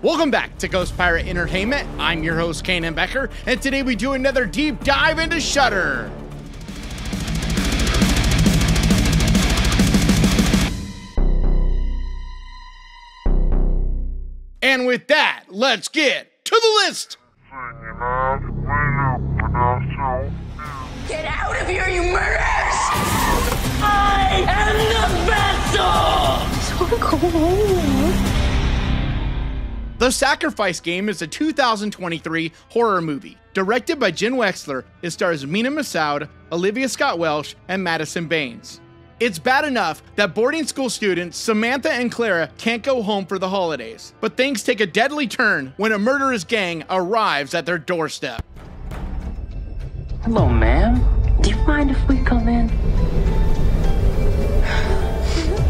Welcome back to Ghost Pirate Entertainment. I'm your host, Kanan Becker, and today we do another deep dive into Shudder. And with that, let's get to the list. Get out of here, you murderers! I am the vessel! So cold. The Sacrifice Game is a 2023 horror movie. Directed by Jen Wexler, it stars Mina Massoud, Olivia Scott-Welch, and Madison Baines. It's bad enough that boarding school students Samantha and Clara can't go home for the holidays, but things take a deadly turn when a murderous gang arrives at their doorstep. Hello, ma'am. Do you mind if we come in?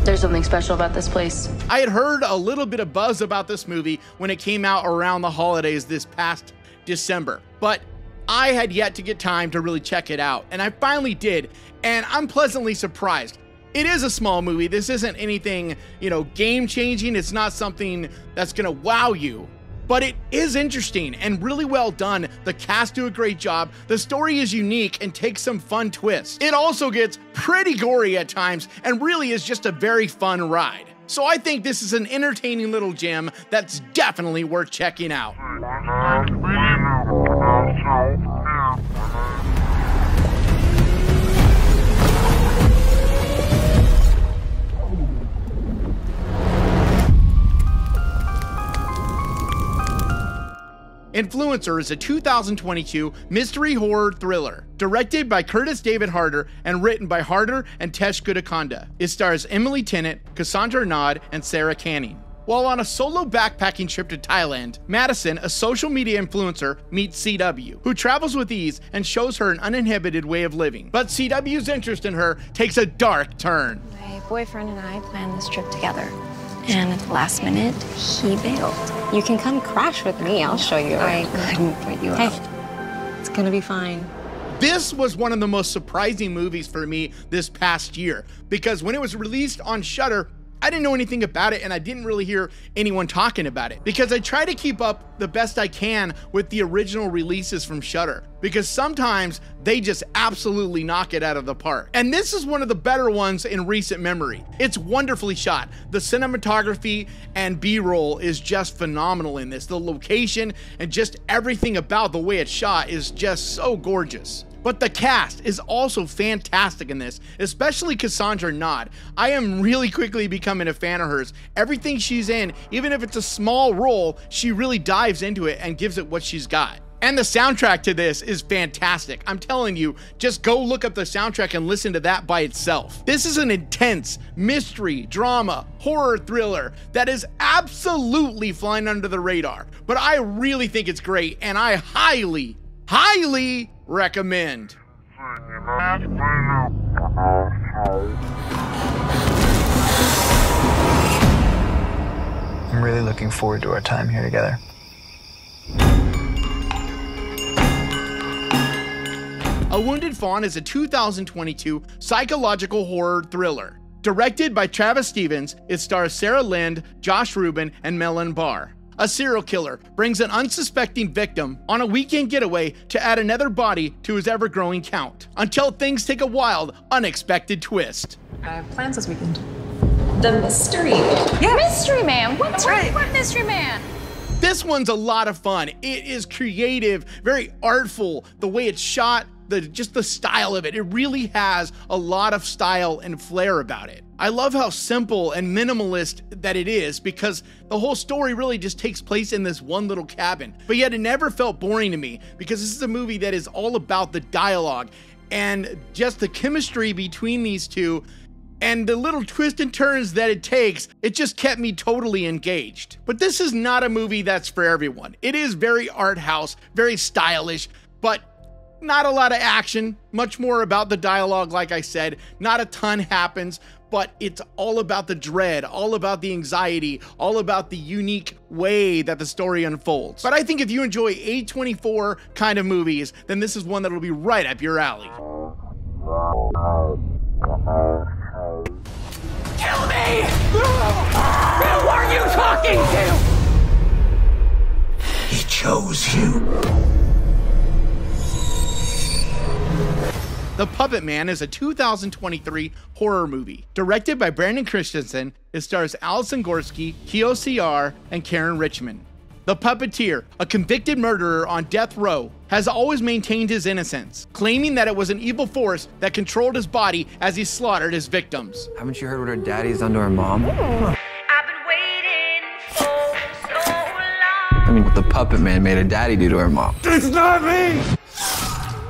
There's something special about this place. I had heard a little bit of buzz about this movie when it came out around the holidays this past December, but I had yet to get time to really check it out, and I finally did, and I'm pleasantly surprised. It is a small movie. This isn't anything, game-changing. It's not something that's gonna wow you, but it is interesting and really well done. The cast do a great job. The story is unique and takes some fun twists. It also gets pretty gory at times and really is just a very fun ride. So I think this is an entertaining little gem that's definitely worth checking out. Influencer is a 2022 mystery horror thriller, directed by Curtis David Harder and written by Harder and Tesh Gudakonda. It stars Emily Tennant, Cassandra Nod, and Sarah Canning. While on a solo backpacking trip to Thailand, Madison, a social media influencer, meets CW, who travels with ease and shows her an uninhibited way of living. But CW's interest in her takes a dark turn. My boyfriend and I planned this trip together, and at the last minute, he bailed. You can come crash with me. I'll show you. I couldn't put you up. It's gonna be fine. This was one of the most surprising movies for me this past year, because when it was released on Shudder, I didn't know anything about it and I didn't really hear anyone talking about it, because I try to keep up the best I can with the original releases from Shudder, because sometimes they just absolutely knock it out of the park. And this is one of the better ones in recent memory. It's wonderfully shot. The cinematography and B-roll is just phenomenal in this. The location and just everything about the way it's shot is just so gorgeous. But the cast is also fantastic in this, especially Cassandra Nod. I am really quickly becoming a fan of hers. Everything she's in, even if it's a small role, she really dives into it and gives it what she's got. And the soundtrack to this is fantastic. I'm telling you, just go look up the soundtrack and listen to that by itself. This is an intense mystery, drama, horror thriller that is absolutely flying under the radar. But I really think it's great, and I highly recommend. I'm really looking forward to our time here together. A Wounded Fawn is a 2022 psychological horror thriller. Directed by Travis Stevens, it stars Sarah Lind, Josh Rubin, and Melon Barr. A serial killer brings an unsuspecting victim on a weekend getaway to add another body to his ever-growing count, until things take a wild, unexpected twist. I have plans this weekend. The mystery. Yeah. Mystery man. What mystery man? This one's a lot of fun. It is creative, very artful. The way it's shot, just the style of it. It really has a lot of style and flair about it. I love how simple and minimalist that it is, because the whole story really just takes place in this one little cabin. But yet it never felt boring to me, because this is a movie that is all about the dialogue and just the chemistry between these two, and the little twists and turns that it takes. It just kept me totally engaged. But this is not a movie that's for everyone. It is very art house, very stylish, but not a lot of action, much more about the dialogue. Like I said, not a ton happens, but it's all about the dread, all about the anxiety, all about the unique way that the story unfolds. But I think if you enjoy A24 kind of movies, then this is one that'll be right up your alley. Kill me! Who are you talking to? chose you. The Puppetman is a 2023 horror movie. Directed by Brandon Christensen, it stars Alison Gorski, Kyo C.R., and Karen Richmond. The puppeteer, a convicted murderer on death row, has always maintained his innocence, claiming that it was an evil force that controlled his body as he slaughtered his victims. Haven't you heard what her daddy's done to her mom? I've been waiting for so long. I mean, what the Puppetman made her daddy do to her mom. It's not me!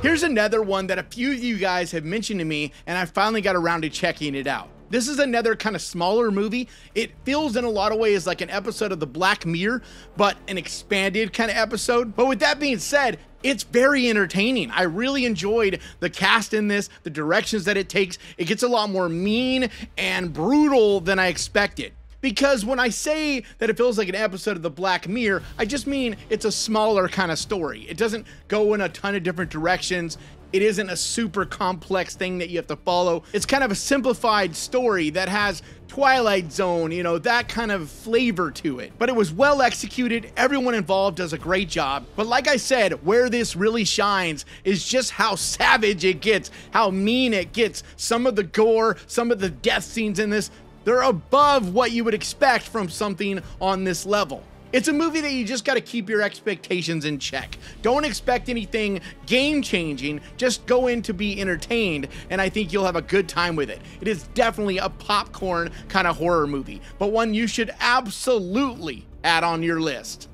Here's another one that a few of you guys have mentioned to me, and I finally got around to checking it out. This is another kind of smaller movie. It feels in a lot of ways like an episode of the Black Mirror, but an expanded kind of episode. But with that being said, it's very entertaining. I really enjoyed the cast in this, the directions that it takes. It gets a lot more mean and brutal than I expected. Because when I say that it feels like an episode of the Black Mirror, I just mean it's a smaller kind of story. It doesn't go in a ton of different directions. It isn't a super complex thing that you have to follow. It's kind of a simplified story that has Twilight Zone, you know, that kind of flavor to it. But it was well executed. Everyone involved does a great job. But like I said, where this really shines is just how savage it gets, how mean it gets. Some of the gore, some of the death scenes in this, they're above what you would expect from something on this level. It's a movie that you just got to keep your expectations in check. Don't expect anything game-changing, just go in to be entertained, and I think you'll have a good time with it. It is definitely a popcorn kind of horror movie, but one you should absolutely add on your list.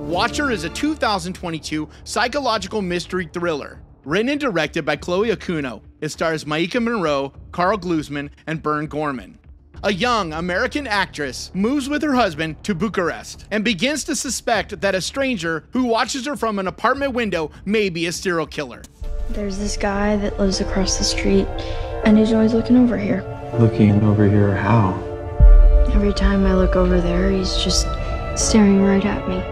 Watcher is a 2022 psychological mystery thriller. Written and directed by Chloe Okuno, it stars Maika Monroe, Carl Glusman, and Bern Gorman. A young American actress moves with her husband to Bucharest and begins to suspect that a stranger who watches her from an apartment window may be a serial killer. There's this guy that lives across the street, and he's always looking over here. Looking over here, how? Every time I look over there, he's just staring right at me.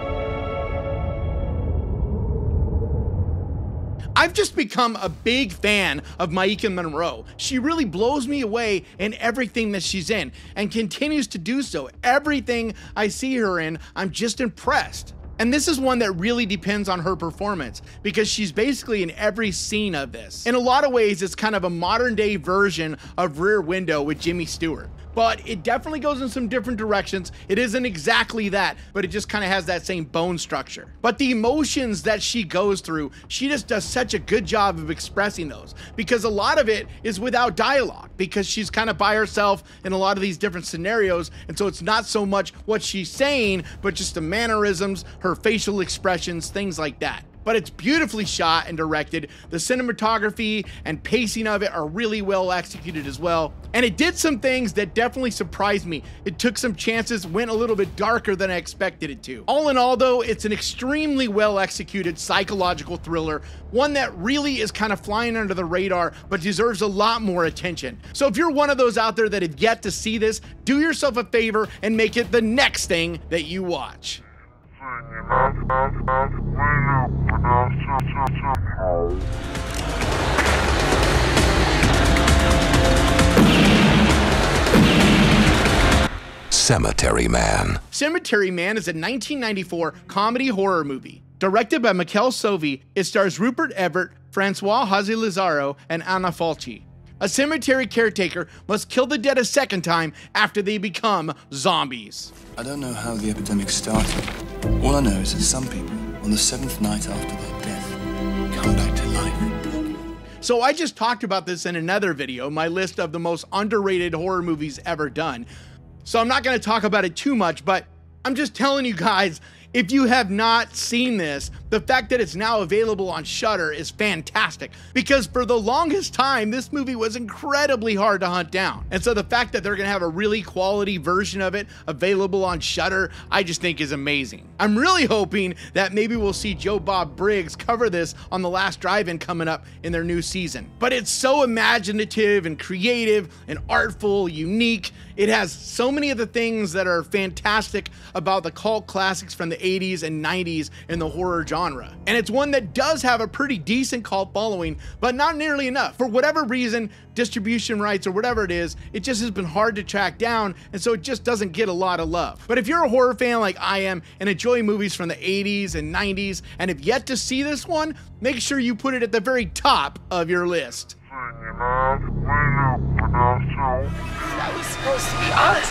I've just become a big fan of Maika Monroe. She really blows me away in everything that she's in and continues to do so. Everything I see her in, I'm just impressed. And this is one that really depends on her performance because she's basically in every scene of this. In a lot of ways, it's kind of a modern day version of Rear Window with Jimmy Stewart. But it definitely goes in some different directions. It isn't exactly that, but it just kind of has that same bone structure. But the emotions that she goes through, she just does such a good job of expressing those because a lot of it is without dialogue because she's kind of by herself in a lot of these different scenarios. And so it's not so much what she's saying, but just the mannerisms, her facial expressions, things like that. But it's beautifully shot and directed. The cinematography and pacing of it are really well executed as well. And it did some things that definitely surprised me. It took some chances, went a little bit darker than I expected it to. All in all though, it's an extremely well executed psychological thriller, one that really is kind of flying under the radar, but deserves a lot more attention. So if you're one of those out there that have yet to see this, do yourself a favor and make it the next thing that you watch. Cemetery Man. Cemetery Man is a 1994 comedy horror movie. Directed by Mikel Sovi, it stars Rupert Everett, Francois Hazy-Lazaro, and Anna Falchi. A cemetery caretaker must kill the dead a second time after they become zombies. I don't know how the epidemic started. All I know is that some people, on the 7th night after their death, come back to life. So I just talked about this in another video, my list of the most underrated horror movies ever done. So I'm not going to talk about it too much, but I'm just telling you guys, if you have not seen this, the fact that it's now available on Shudder is fantastic because for the longest time, this movie was incredibly hard to hunt down. And so the fact that they're gonna have a really quality version of it available on Shudder, I just think is amazing. I'm really hoping that maybe we'll see Joe Bob Briggs cover this on The Last Drive-In coming up in their new season. But it's so imaginative and creative and artful, unique. It has so many of the things that are fantastic about the cult classics from the 80s and 90s in the horror genre. genre. And it's one that does have a pretty decent cult following, but not nearly enough. For whatever reason, distribution rights or whatever it is, it just has been hard to track down, and so it just doesn't get a lot of love. But if you're a horror fan like I am and enjoy movies from the 80s and 90s and have yet to see this one, make sure you put it at the very top of your list. That was supposed to be us.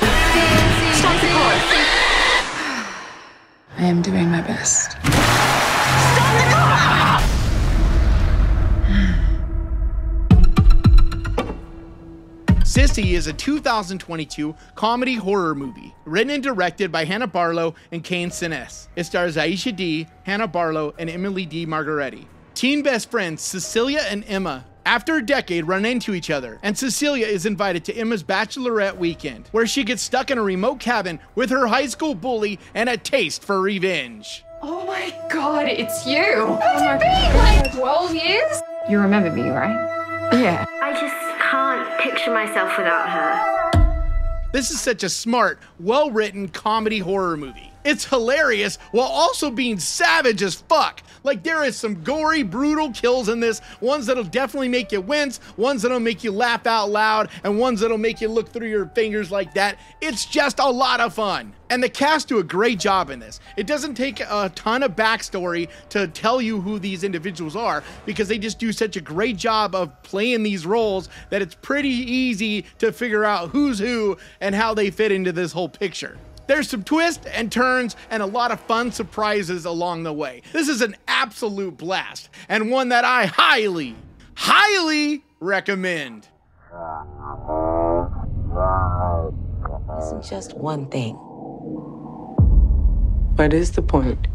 Stop the car. I am doing my best. Stop the car! Sissy is a 2022 comedy horror movie, written and directed by Hannah Barlow and Kane Sinnes. It stars Aisha D, Hannah Barlow, and Emily D. Margaretti. Teen best friends Cecilia and Emma, after a decade, run into each other, and Cecilia is invited to Emma's bachelorette weekend, where she gets stuck in a remote cabin with her high school bully and a taste for revenge. Oh my god, it's you! It's been like 12 years? You remember me, right? Yeah. I just can't picture myself without her. This is such a smart, well-written comedy horror movie. It's hilarious while also being savage as fuck. Like, there is some gory, brutal kills in this, ones that'll definitely make you wince, ones that'll make you laugh out loud, and ones that'll make you look through your fingers like that. It's just a lot of fun. And the cast do a great job in this. It doesn't take a ton of backstory to tell you who these individuals are, because they just do such a great job of playing these roles that it's pretty easy to figure out who's who and how they fit into this whole picture. There's some twists and turns and a lot of fun surprises along the way. This is an absolute blast, and one that I highly, highly recommend. This isn't just one thing. What is the point?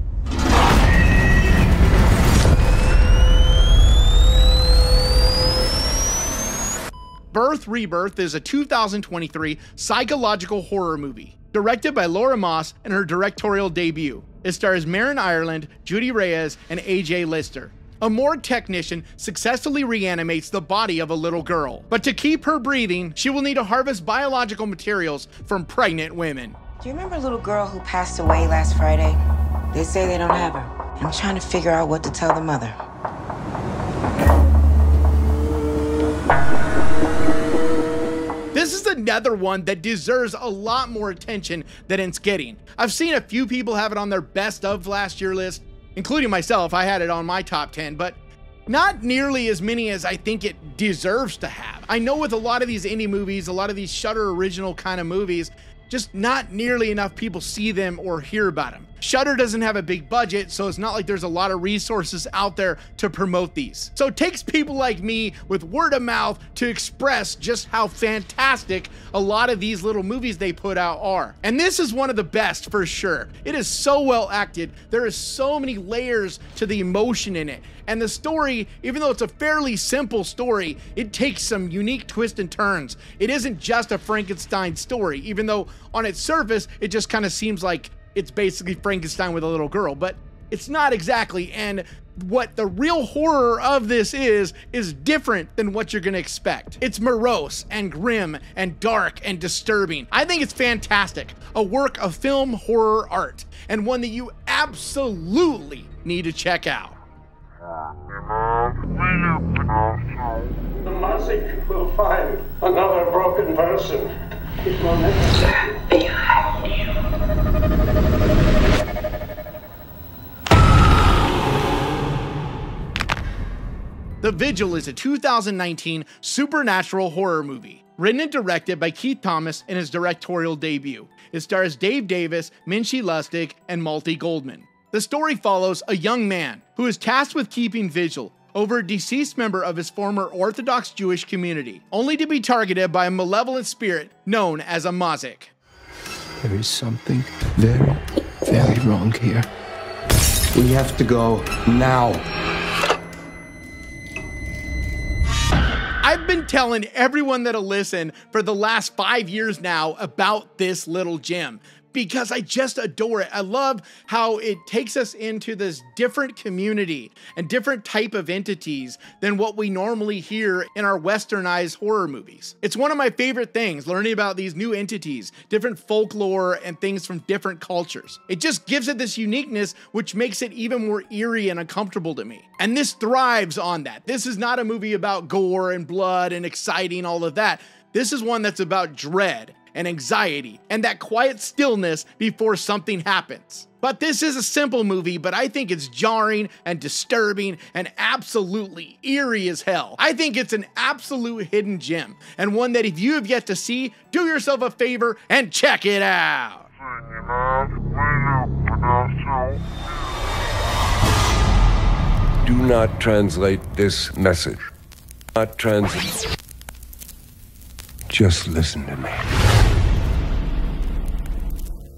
Rebirth is a 2023 psychological horror movie, directed by Laura Moss in her directorial debut. It stars Marin Ireland, Judy Reyes, and AJ Lister. A morgue technician successfully reanimates the body of a little girl, but to keep her breathing, she will need to harvest biological materials from pregnant women. Do you remember a little girl who passed away last Friday? They say they don't have her. I'm trying to figure out what to tell the mother. This is another one that deserves a lot more attention than it's getting. I've seen a few people have it on their best of last year list, including myself. I had it on my top 10, but not nearly as many as I think it deserves to have. I know with a lot of these indie movies, a lot of these Shudder original kind of movies, just not nearly enough people see them or hear about them. Shudder doesn't have a big budget, so it's not like there's a lot of resources out there to promote these. So it takes people like me with word of mouth to express just how fantastic a lot of these little movies they put out are. And this is one of the best for sure. It is so well acted. There is so many layers to the emotion in it. And the story, even though it's a fairly simple story, it takes some unique twists and turns. It isn't just a Frankenstein story, even though on its surface, it just kind of seems like it's basically Frankenstein with a little girl, but it's not exactly. And what the real horror of this is different than what you're gonna expect. It's morose and grim and dark and disturbing. I think it's fantastic. A work of film horror art, and one that you absolutely need to check out. The magic will find another broken person. It will never behind you. The Vigil is a 2019 supernatural horror movie, written and directed by Keith Thomas in his directorial debut. It stars Dave Davis, Minchie Lustig, and Malte Goldman. The story follows a young man who is tasked with keeping vigil over a deceased member of his former Orthodox Jewish community, only to be targeted by a malevolent spirit known as a Mazik. There is something very, very wrong here. We have to go now. I've been telling everyone that'll listen for the last 5 years now about this little gem, because I just adore it. I love how it takes us into this different community and different type of entities than what we normally hear in our westernized horror movies. It's one of my favorite things, learning about these new entities, different folklore and things from different cultures. It just gives it this uniqueness, which makes it even more eerie and uncomfortable to me. And this thrives on that. This is not a movie about gore and blood and exciting, all of that. This is one that's about dread and anxiety and that quiet stillness before something happens. But this is a simple movie, but I think it's jarring and disturbing and absolutely eerie as hell. I think it's an absolute hidden gem, and one that if you have yet to see, do yourself a favor and check it out. Do not translate this message. Not translate. Just listen to me.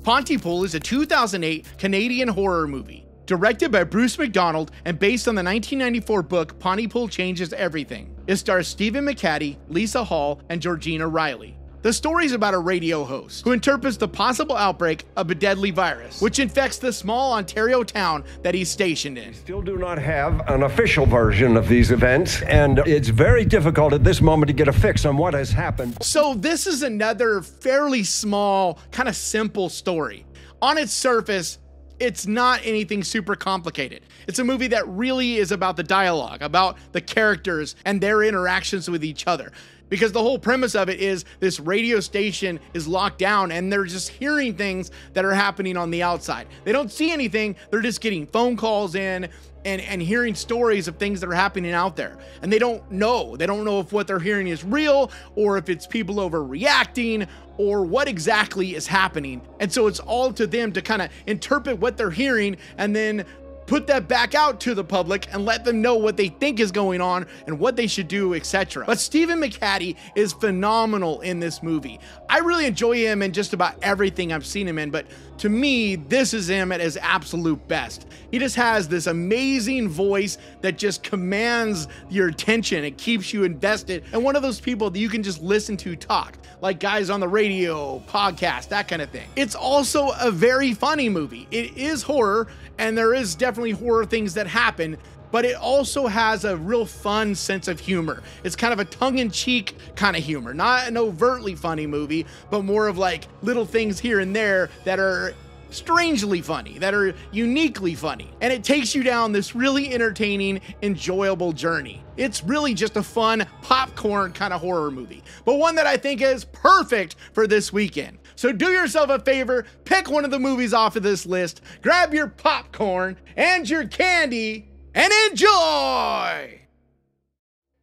Pontypool is a 2008 Canadian horror movie, directed by Bruce McDonald and based on the 1994 book Pontypool Changes Everything. It stars Stephen McHattie, Lisa Hall, and Georgina Riley. The story is about a radio host who interprets the possible outbreak of a deadly virus, which infects the small Ontario town that he's stationed in. We still do not have an official version of these events, and it's very difficult at this moment to get a fix on what has happened. So this is another fairly small, kind of simple story. On its surface, it's not anything super complicated. It's a movie that really is about the dialogue, about the characters and their interactions with each other. Because the whole premise of it is this radio station is locked down and they're just hearing things that are happening on the outside. They don't see anything, they're just getting phone calls in and hearing stories of things that are happening out there. And they don't know if what they're hearing is real or if it's people overreacting or what exactly is happening. And so it's all to them to kind of interpret what they're hearing and then put that back out to the public and let them know what they think is going on and what they should do, etc. But Stephen McHattie is phenomenal in this movie. I really enjoy him in just about everything I've seen him in, but to me, this is him at his absolute best. He just has this amazing voice that just commands your attention. It keeps you invested, and one of those people that you can just listen to talk, like guys on the radio, podcast, that kind of thing. It's also a very funny movie. It is horror, and there is definitely horror things that happen, but it also has a real fun sense of humor. It's kind of a tongue-in-cheek kind of humor, not an overtly funny movie, but more of like little things here and there that are strangely funny, that are uniquely funny. And it takes you down this really entertaining, enjoyable journey. It's really just a fun popcorn kind of horror movie, but one that I think is perfect for this weekend. So do yourself a favor, pick one of the movies off of this list, grab your popcorn and your candy, and enjoy!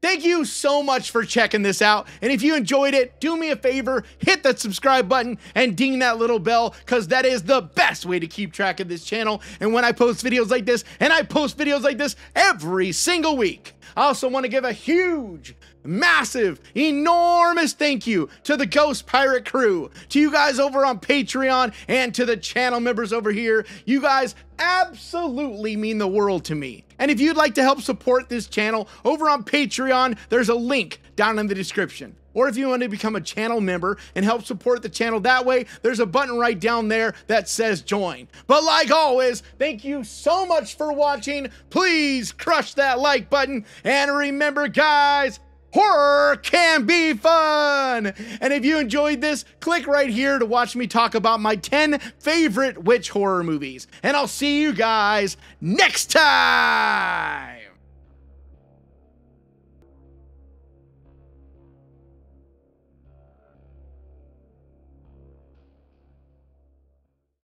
Thank you so much for checking this out, and if you enjoyed it, do me a favor, hit that subscribe button and ding that little bell, because that is the best way to keep track of this channel. And when I post videos like this, and I post videos like this every single week, I also want to give a huge, massive, enormous thank you to the Ghost Pirate crew, to you guys over on Patreon, and to the channel members over here. You guys absolutely mean the world to me. And if you'd like to help support this channel over on Patreon, there's a link down in the description. Or if you want to become a channel member and help support the channel that way, there's a button right down there that says join. But like always, thank you so much for watching. Please crush that like button. And remember, guys, horror can be fun! And if you enjoyed this, click right here to watch me talk about my 10 favorite witch horror movies. And I'll see you guys next time!